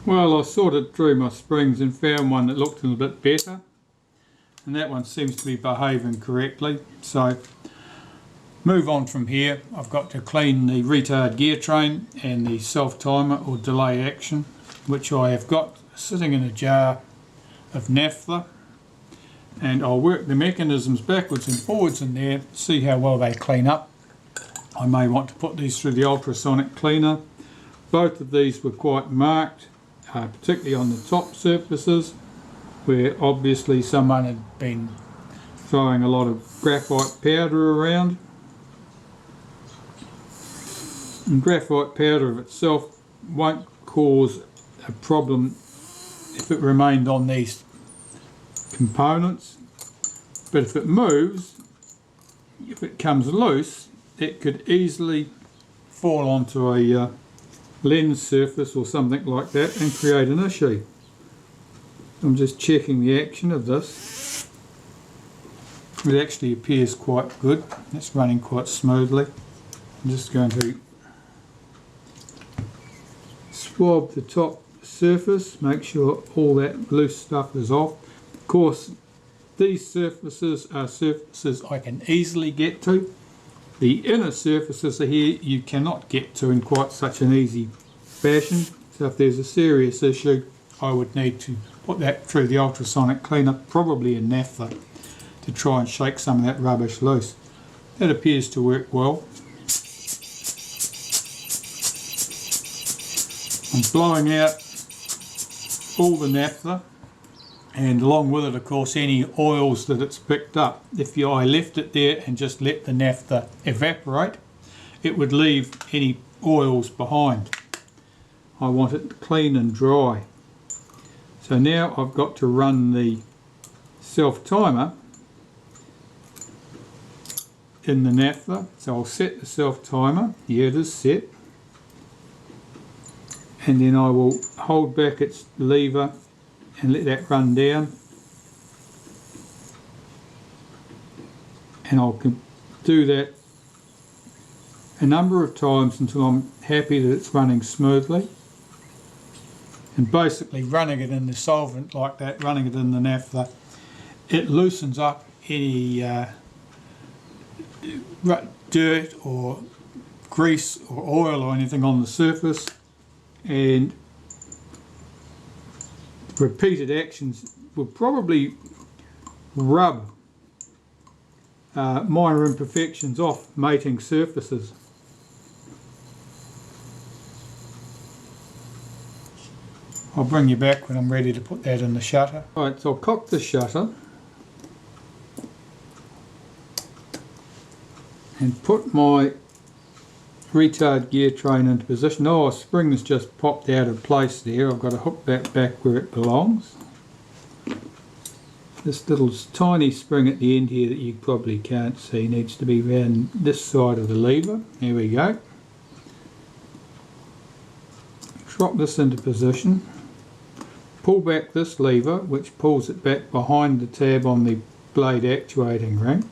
Well, I sorted through my springs and found one that looked a little bit better, and that one seems to be behaving correctly. So move on from here. I've got to clean the retard gear train and the self timer or delay action, which I have got sitting in a jar of naphtha, and I'll work the mechanisms backwards and forwards in there, see how well they clean up. I may want to put these through the ultrasonic cleaner. Both of these were quite marked, particularly on the top surfaces, where obviously someone had been throwing a lot of graphite powder around. And graphite powder of itself won't cause a problem if it remained on these components, but if it moves, if it comes loose, it could easily fall onto a lens surface or something like that and create an issue. I'm just checking the action of this. It actually appears quite good. It's running quite smoothly. I'm just going to swab the top surface, make sure all that loose stuff is off. Of course, these surfaces are surfaces I can easily get to. The inner surfaces are here you cannot get to in quite such an easy fashion. So if there's a serious issue, I would need to put that through the ultrasonic cleaner, probably in naphtha, to try and shake some of that rubbish loose. That appears to work well. I'm blowing out all the naphtha, and along with it, of course, any oils that it's picked up. If I left it there and just let the naphtha evaporate, it would leave any oils behind. I want it clean and dry. So now I've got to run the self timer in the naphtha. So I'll set the self timer. Here it is set. And then I will hold back its lever and let that run down, and I'll do that a number of times until I'm happy that it's running smoothly. And basically running it in the solvent like that, running it in the naphtha, it loosens up any dirt or grease or oil or anything on the surface, and repeated actions will probably rub minor imperfections off mating surfaces. I'll bring you back when I'm ready to put that in the shutter. Alright, so I'll cock the shutter and put my retard gear train into position. Oh, a spring has just popped out of place there. I've got to hook that back where it belongs. This little tiny spring at the end here that you probably can't see needs to be around this side of the lever. There we go. Drop this into position. Pull back this lever, which pulls it back behind the tab on the blade actuating ring.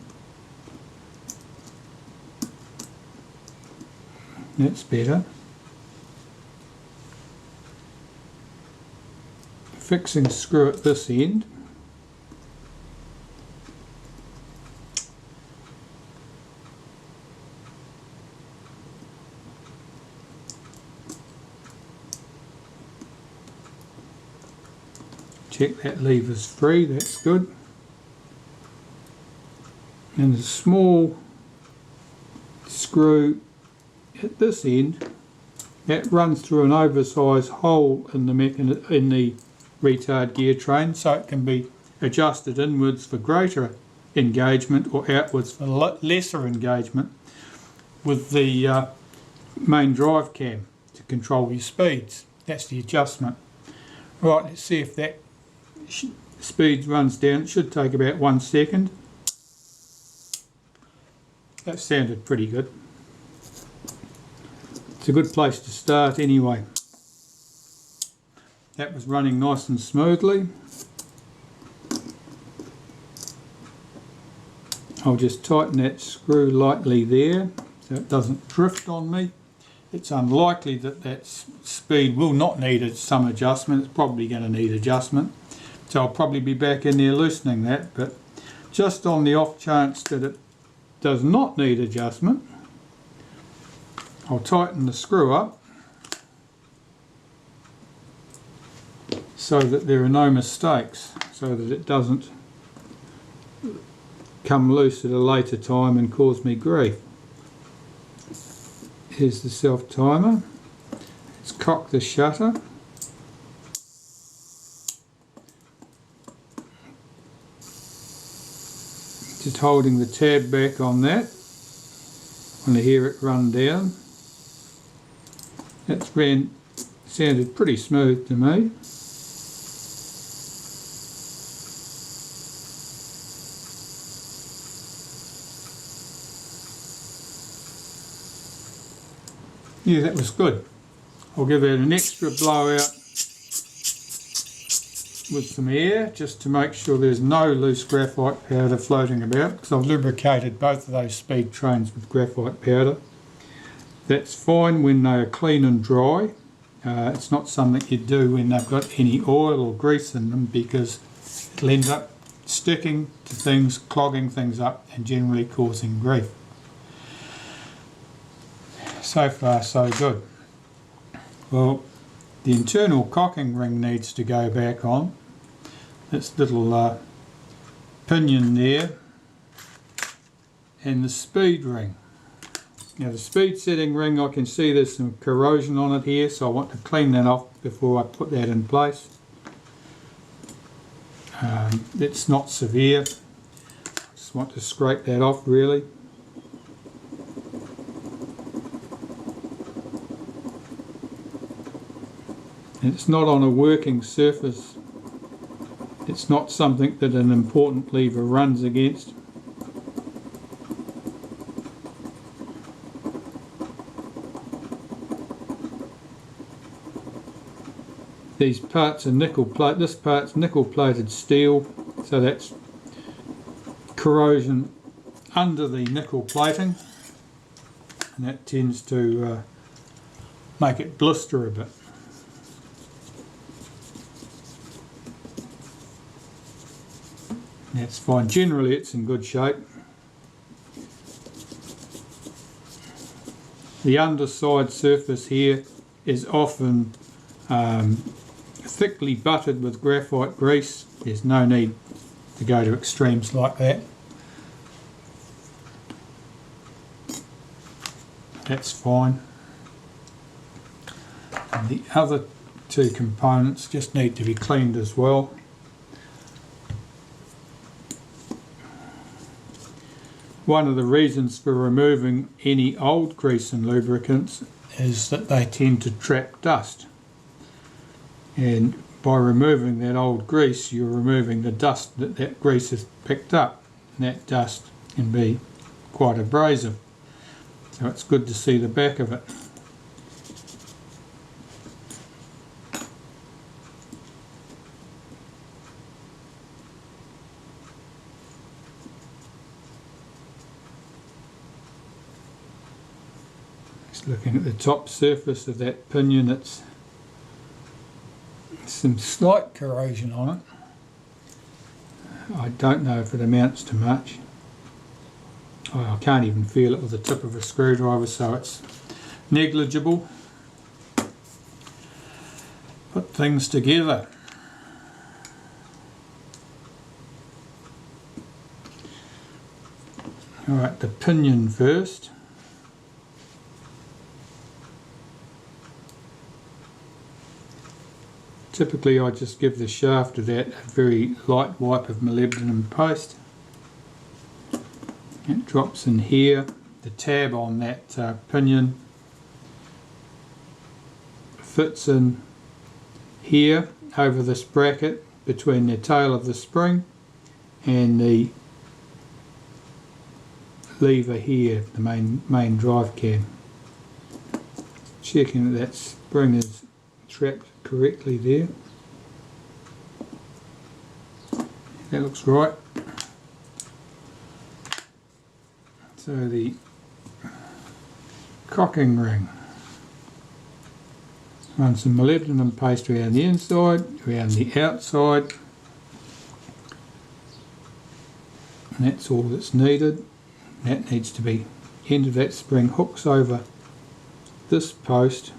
That's better. Fixing screw at this end. Check that lever's free, that's good. And a small screw at this end that runs through an oversized hole in the retard gear train, so it can be adjusted inwards for greater engagement or outwards for lesser engagement with the main drive cam to control your speeds. That's the adjustment. Right, let's see if that speed runs down. It should take about 1 second. That sounded pretty good. It's a good place to start anyway. That was running nice and smoothly. I'll just tighten that screw lightly there so it doesn't drift on me. it's unlikely that that speed will not need some adjustment. It's probably going to need adjustment, so I'll probably be back in there loosening that. But just on the off chance that it does not need adjustment, I'll tighten the screw up so that there are no mistakes, so that it doesn't come loose at a later time and cause me grief. Here's the self timer. Let's cock the shutter. Just holding the tab back on that. I want to hear it run down. That's sounded pretty smooth to me. Yeah, that was good. I'll give it an extra blowout with some air just to make sure there's no loose graphite powder floating about, because I've lubricated both of those speed trains with graphite powder. That's fine when they are clean and dry. It's not something you do when they've got any oil or grease in them, because it'll end up sticking to things, clogging things up and generally causing grief. So far so good. Well, the internal cocking ring needs to go back on. This little pinion there, and the speed ring. Now the speed setting ring, I can see there's some corrosion on it here, so I want to clean that off before I put that in place. It's not severe, I just want to scrape that off really. It's not on a working surface. It's not something that an important lever runs against. These parts are nickel plate. This part's nickel plated steel, so that's corrosion under the nickel plating, and that tends to make it blister a bit. That's fine. Generally it's in good shape. The underside surface here is often thickly buttered with graphite grease. There's no need to go to extremes like that. That's fine. And the other two components just need to be cleaned as well. One of the reasons for removing any old grease and lubricants is that they tend to trap dust, and by removing that old grease you're removing the dust that grease has picked up, and that dust can be quite abrasive, so it's good to see the back of it. Looking at the top surface of that pinion, it's some slight corrosion on it. I don't know if it amounts to much. I can't even feel it with the tip of a screwdriver, so it's negligible. Put things together. Alright, the pinion first. Typically I just give the shaft of that a very light wipe of molybdenum paste. It drops in here. The tab on that pinion fits in here over this bracket between the tail of the spring and the lever here, the main drive cam. Checking that spring is trapped correctly there. That looks right. So the cocking ring. Run some molybdenum paste around the inside, around the outside, and that's all that's needed. That needs to be, end of that spring hooks over this post.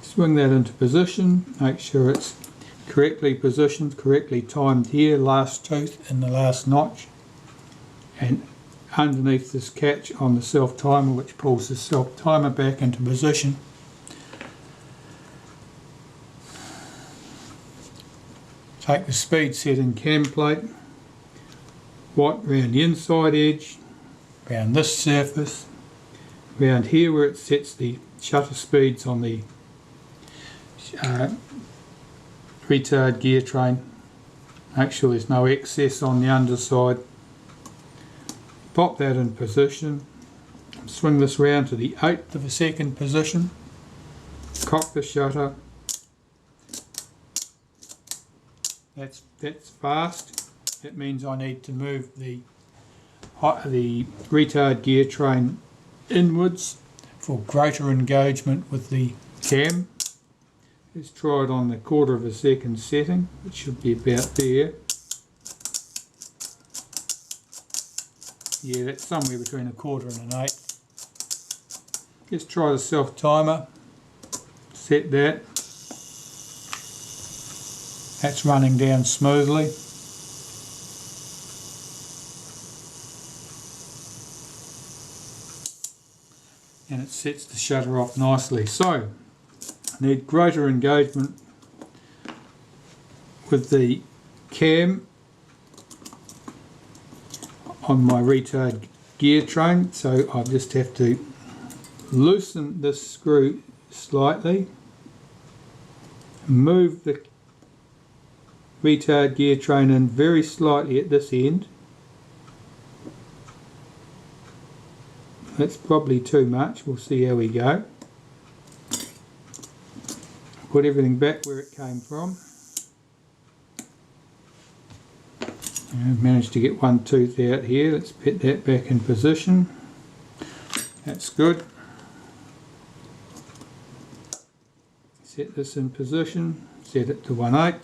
Swing that into position, make sure it's correctly positioned, correctly timed here, last tooth in the last notch, and underneath this catch on the self timer, which pulls the self timer back into position. Take the speed setting cam plate, white around the inside edge, around this surface, around here where it sets the shutter speeds on the retard gear train. Make sure there's no excess on the underside. Pop that in position, swing this round to the 1/8 of a second position, cock the shutter. That's fast. That means I need to move the retard gear train inwards for greater engagement with the cam. Let's try it on the 1/4 of a second setting. It should be about there. Yeah, that's somewhere between 1/4 and an 1/8. Let's try the self timer. Set that. That's running down smoothly. And it sets the shutter off nicely. So, I need greater engagement with the cam on my retard gear train, so I just have to loosen this screw slightly, move the retard gear train in very slightly at this end. That's probably too much, we'll see how we go. Put everything back where it came from. I've managed to get one tooth out here. Let's put that back in position. That's good. Set this in position, set it to 1/8.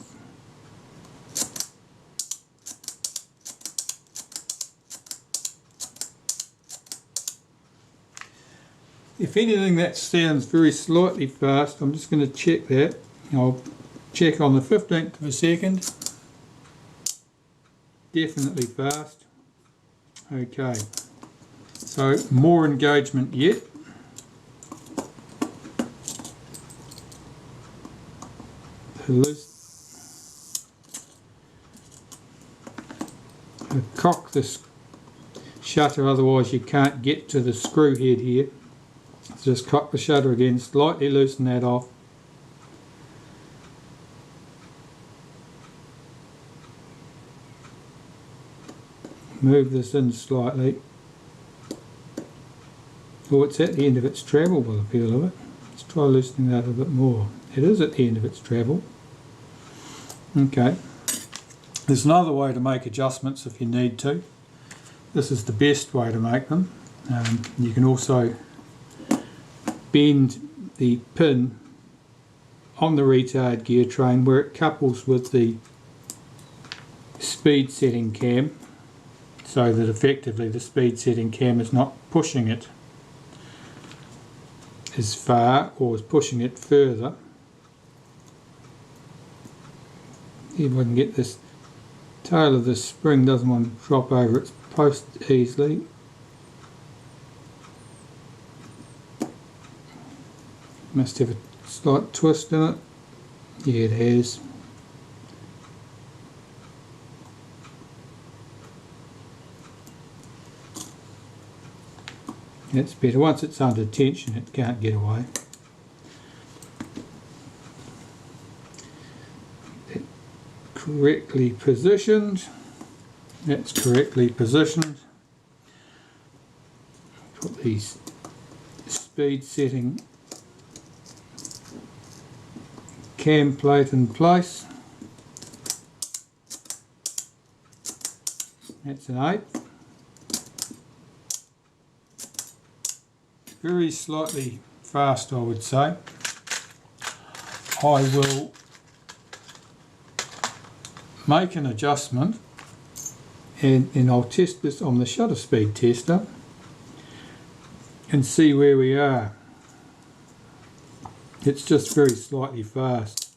If anything, that sounds very slightly fast. I'm just going to check that. I'll check on the 15th of a second. Definitely fast. Okay, so more engagement yet. Cock this shutter, otherwise you can't get to the screw head here. Just cock the shutter again, slightly loosen that off. Move this in slightly. Oh, it's at the end of its travel by the feel of it. Let's try loosening that a bit more. It is at the end of its travel. Okay. There's another way to make adjustments if you need to. This is the best way to make them. You can also bend the pin on the retard gear train where it couples with the speed setting cam, so that effectively the speed setting cam is not pushing it as far or is pushing it further. See if I can get this tail of this spring, doesn't want to drop over its post easily. Must have a slight twist in it. Yeah, it has. That's better. Once it's under tension, it can't get away. That correctly positioned. That's correctly positioned. Put these speed setting cam plate in place. That's an 1/8. very slightly fast, I would say. I will make an adjustment and I'll test this on the shutter speed tester and see where we are. It's just very slightly fast.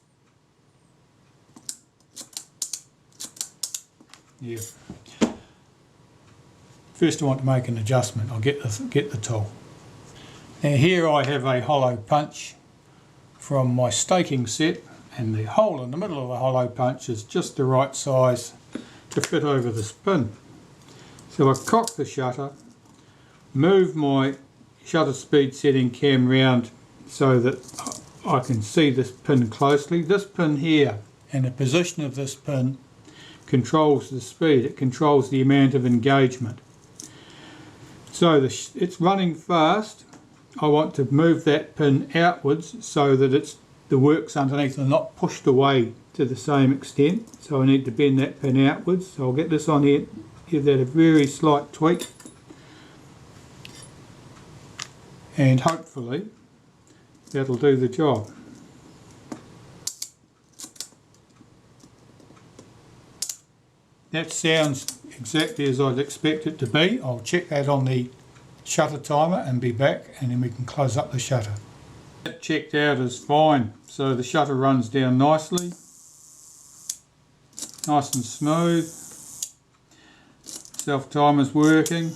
Yeah. First I want to make an adjustment. I'll get the tool. Now here I have a hollow punch from my staking set, and the hole in the middle of the hollow punch is just the right size to fit over this pin. So I cock the shutter, move my shutter speed setting cam round so that I can see this pin closely. This pin here and the position of this pin controls the speed, it controls the amount of engagement. So it's running fast. I want to move that pin outwards so that the works underneath are not pushed away to the same extent. So I need to bend that pin outwards. So I'll get this on here, give that a very slight tweak, and hopefully that'll do the job. That sounds exactly as I'd expect it to be. I'll check that on the shutter timer and be back, and then we can close up the shutter. That checked out as fine, so the shutter runs down nicely, nice and smooth. Self timer's working.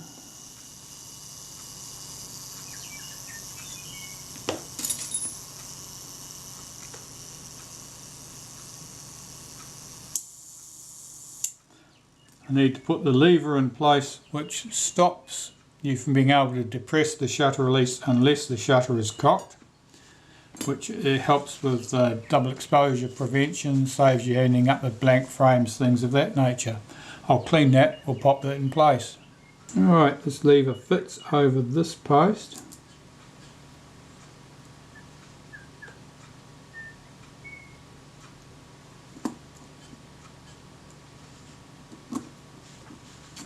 I need to put the lever in place which stops you from being able to depress the shutter release unless the shutter is cocked, which helps with double exposure prevention, saves you ending up with blank frames, things of that nature. I'll clean that, we'll pop that in place. Alright, this lever fits over this post.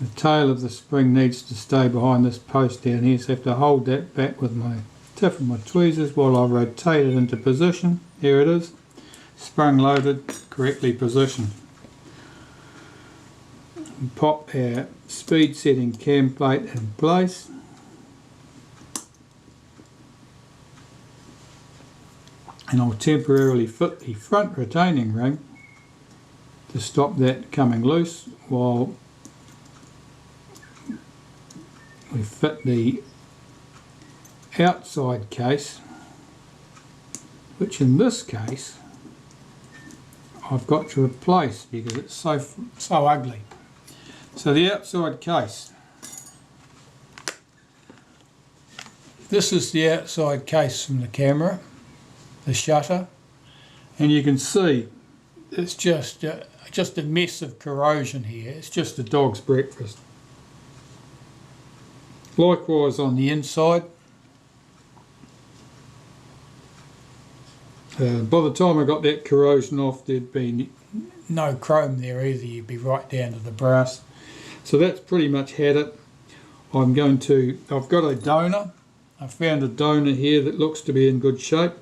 The tail of the spring needs to stay behind this post down here, so I have to hold that back with my tip of my tweezers while I rotate it into position. Here it is, sprung loaded, correctly positioned. And pop our speed setting cam plate in place. And I'll temporarily fit the front retaining ring to stop that coming loose while we fit the outside case, which in this case I've got to replace because it's so ugly. So the outside case, this is the outside case from the camera, the shutter, and you can see it's just a mess of corrosion here. It's just a dog's breakfast. Likewise on the inside. By the time I got that corrosion off, there'd been no chrome there either. You'd be right down to the brass. So that's pretty much had it. I've got a donor. I found a donor here that looks to be in good shape.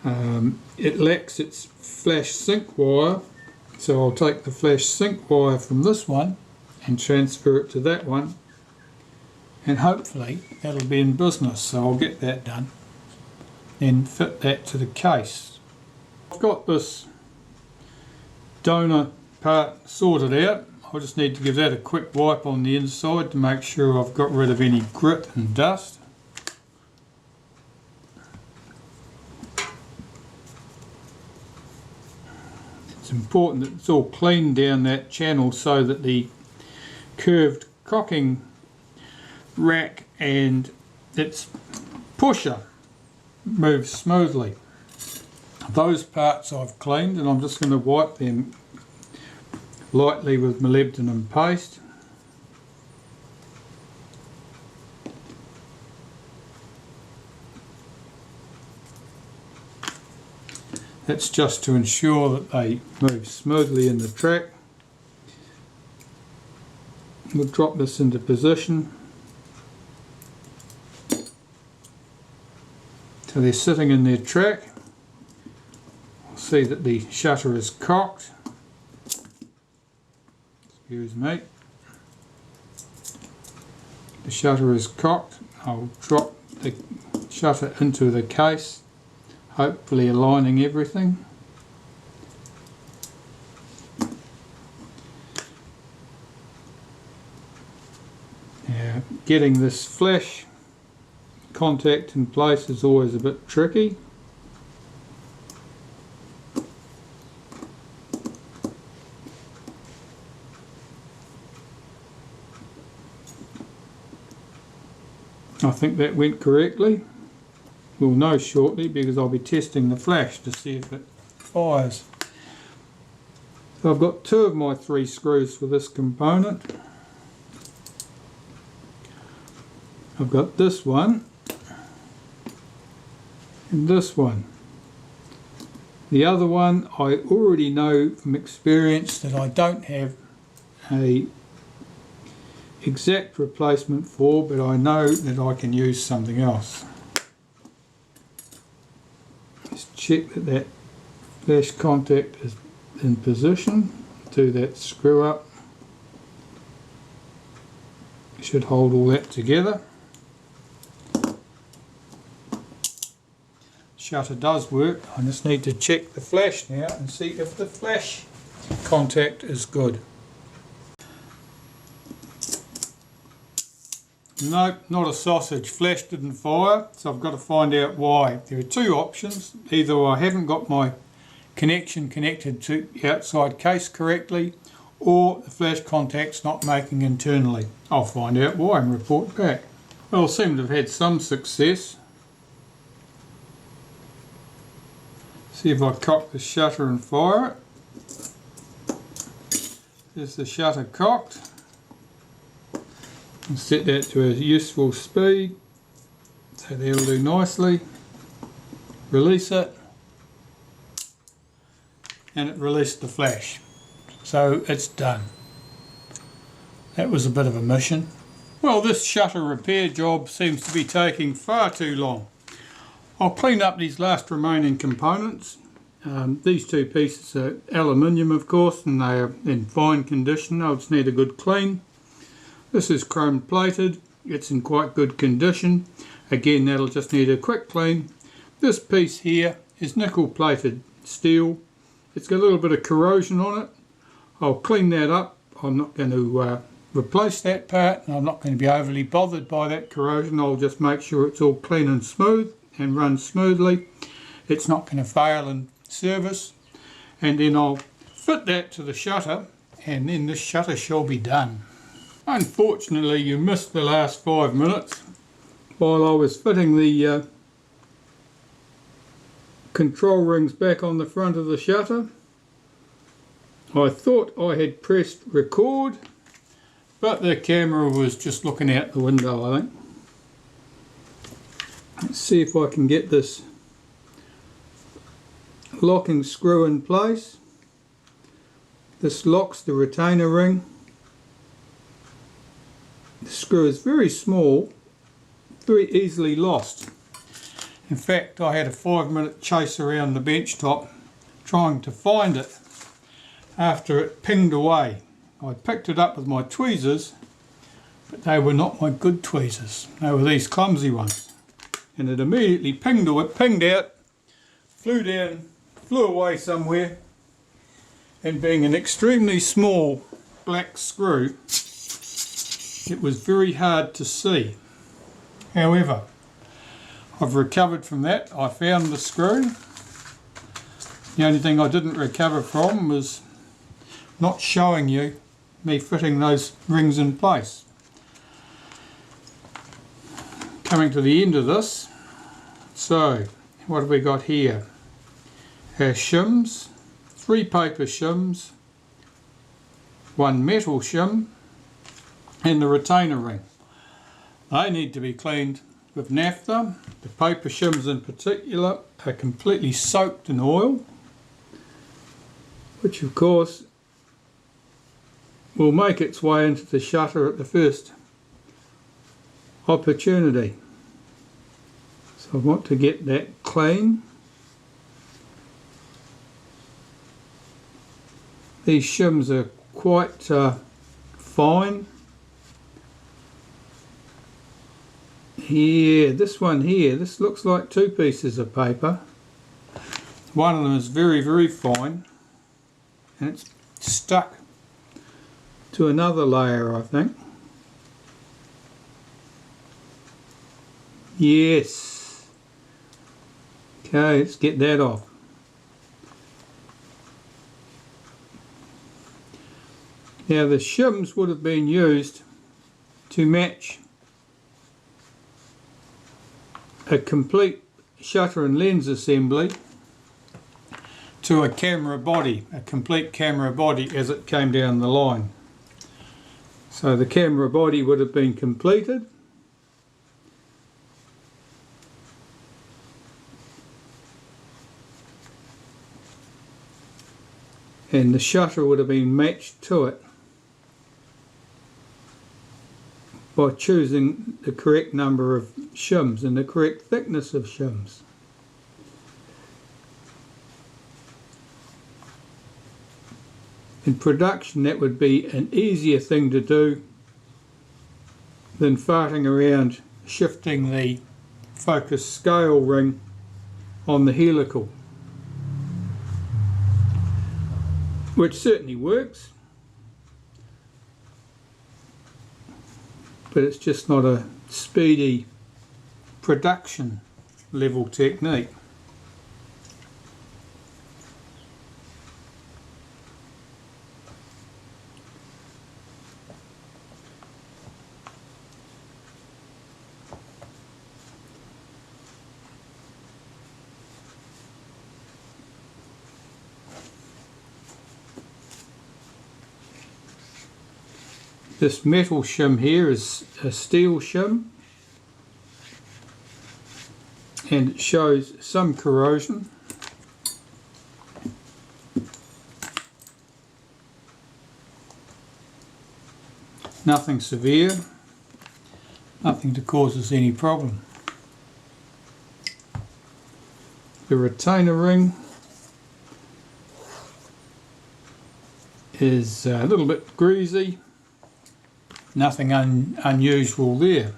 It lacks its flash sync wire, so I'll take the flash sync wire from this one and transfer it to that one, and hopefully that'll be in business. So I'll get that done, then fit that to the case. I've got this donor part sorted out. I just need to give that a quick wipe on the inside to make sure I've got rid of any grit and dust. It's important that it's all clean down that channel so that the curved cocking rack and its pusher moves smoothly. Those parts I've cleaned, and I'm just going to wipe them lightly with molybdenum paste. That's just to ensure that they move smoothly in the track. We'll drop this into position. So they're sitting in their track. See that the shutter is cocked. Excuse me. The shutter is cocked. I'll drop the shutter into the case, hopefully aligning everything. Now, getting this flash contact in place is always a bit tricky. I think that went correctly. We'll know shortly because I'll be testing the flash to see if it fires. So I've got 2 of my 3 screws for this component. I've got this one and this one. The other one I already know from experience that I don't have a exact replacement for, but I know that I can use something else. Just check that that flash contact is in position. Do that screw up. Should hold all that together. Shutter does work. I just need to check the flash now and see if the flash contact is good. Nope, not a sausage. Flash didn't fire, so I've got to find out why. There are 2 options. Either I haven't got my connection connected to the outside case correctly, or the flash contact's not making internally. I'll find out why and report back. Well, I seem to have had some success. See if I cock the shutter and fire it. There's the shutter cocked. And set that to a useful speed, so that'll do nicely. Release it, and it released the flash. So it's done. That was a bit of a mission. Well, this shutter repair job seems to be taking far too long. I'll clean up these last remaining components. These 2 pieces are aluminium, of course, and they are in fine condition. They'll just need a good clean. This is chrome plated, it's in quite good condition. Again, that'll just need a quick clean. This piece here is nickel plated steel. It's got a little bit of corrosion on it. I'll clean that up. I'm not going to replace that part, and I'm not going to be overly bothered by that corrosion. I'll just make sure it's all clean and smooth and runs smoothly. It's not going to fail in service. And then I'll fit that to the shutter, and then this shutter shall be done. Unfortunately, you missed the last 5 minutes while I was fitting the control rings back on the front of the shutter. I thought I had pressed record, but the camera was just looking out the window, I think. Let's see if I can get this locking screw in place. This locks the retainer ring. The screw is very small, very easily lost. In fact, I had a 5-minute chase around the bench top trying to find it after it pinged away. I picked it up with my tweezers, but they were not my good tweezers. They were these clumsy ones. And it immediately pinged out, flew down, flew away somewhere, and being an extremely small black screw, it was very hard to see. However, I've recovered from that. I found the screw. The only thing I didn't recover from was not showing you me fitting those rings in place. Coming to the end of this, so what have we got here? Our shims, 3 paper shims, 1 metal shim, and the retainer ring. They need to be cleaned with naphtha. The paper shims in particular are completely soaked in oil, which of course will make its way into the shutter at the first opportunity. So I want to get that clean. These shims are quite fine. Here, this one here, this looks like two pieces of paper. One of them is very, very fine, and it's stuck to another layer, I think. Yes. Okay, let's get that off. Now the shims would have been used to match a complete shutter and lens assembly to a camera body, a complete camera body as it came down the line. So the camera body would have been completed. And the shutter would have been matched to it by choosing the correct number of shims and the correct thickness of shims. In production, that would be an easier thing to do than farting around shifting the focus scale ring on the helical, which certainly works, but it's just not a speedy production level technique. This metal shim here is a steel shim, and it shows some corrosion. Nothing severe, nothing to cause us any problem. The retainer ring is a little bit greasy. Nothing unusual there.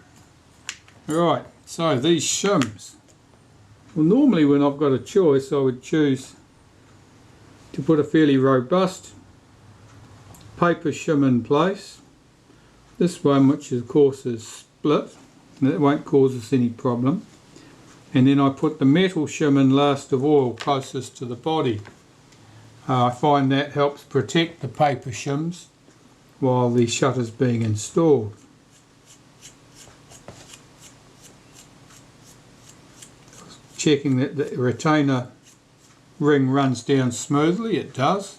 Right, so these shims. Well, normally when I've got a choice, I would choose to put a fairly robust paper shim in place. This one, which of course is split, and that won't cause us any problem. And then I put the metal shim in last of all, closest to the body. I find that helps protect the paper shims while the shutter's being installed. Checking that the retainer ring runs down smoothly. It does.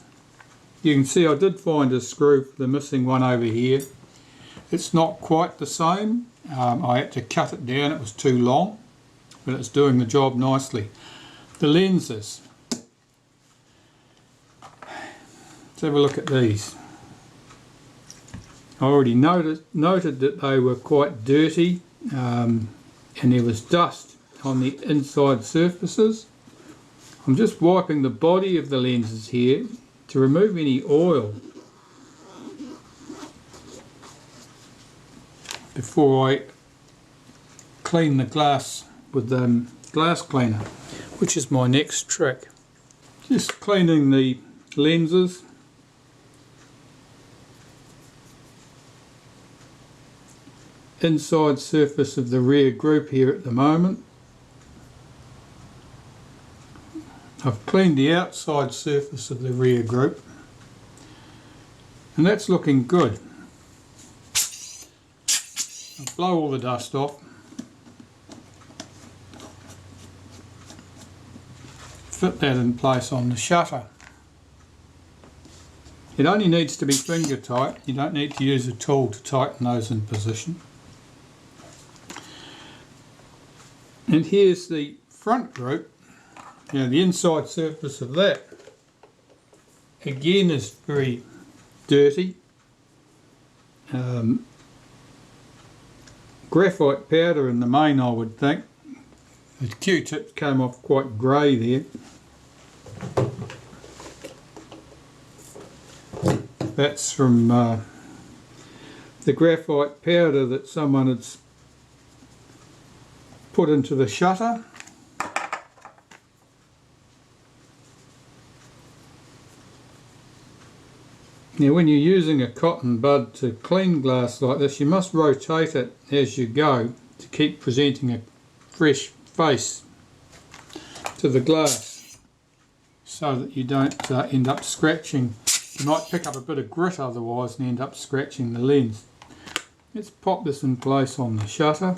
You can see I did find a screw for the missing one over here. It's not quite the same. I had to cut it down, it was too long, but it's doing the job nicely. The lenses. Let's have a look at these. I already noted that they were quite dirty, and there was dust on the inside surfaces. I'm just wiping the body of the lenses here to remove any oil before I clean the glass with the glass cleaner, which is my next trick. Just cleaning the lenses. Inside surface of the rear group here at the moment. I've cleaned the outside surface of the rear group, and that's looking good. I'll blow all the dust off. Fit that in place on the shutter. It only needs to be finger tight. You don't need to use a tool to tighten those in position. And here's the front group. Now the inside surface of that again is very dirty. Graphite powder in the main, I would think. The Q-tips came off quite grey there. That's from the graphite powder that someone had put into the shutter. Now when you're using a cotton bud to clean glass like this, you must rotate it as you go to keep presenting a fresh face to the glass so that you don't end up scratching. You might pick up a bit of grit otherwise and end up scratching the lens. Let's pop this in place on the shutter,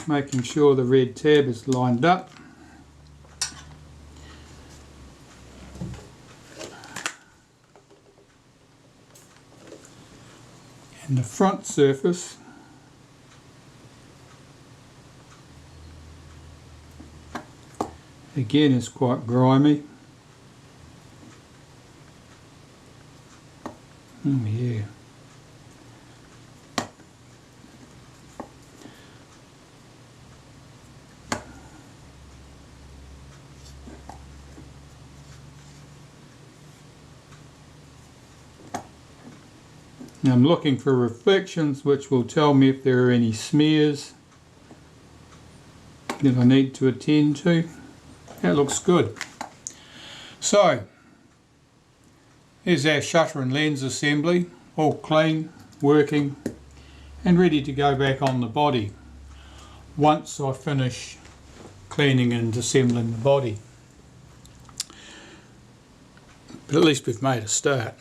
making sure the red tab is lined up. And the front surface again is quite grimy. Oh yeah. Now I'm looking for reflections which will tell me if there are any smears that I need to attend to. That looks good. So here's our shutter and lens assembly, all clean, working and ready to go back on the body once I finish cleaning and assembling the body. But at least we've made a start.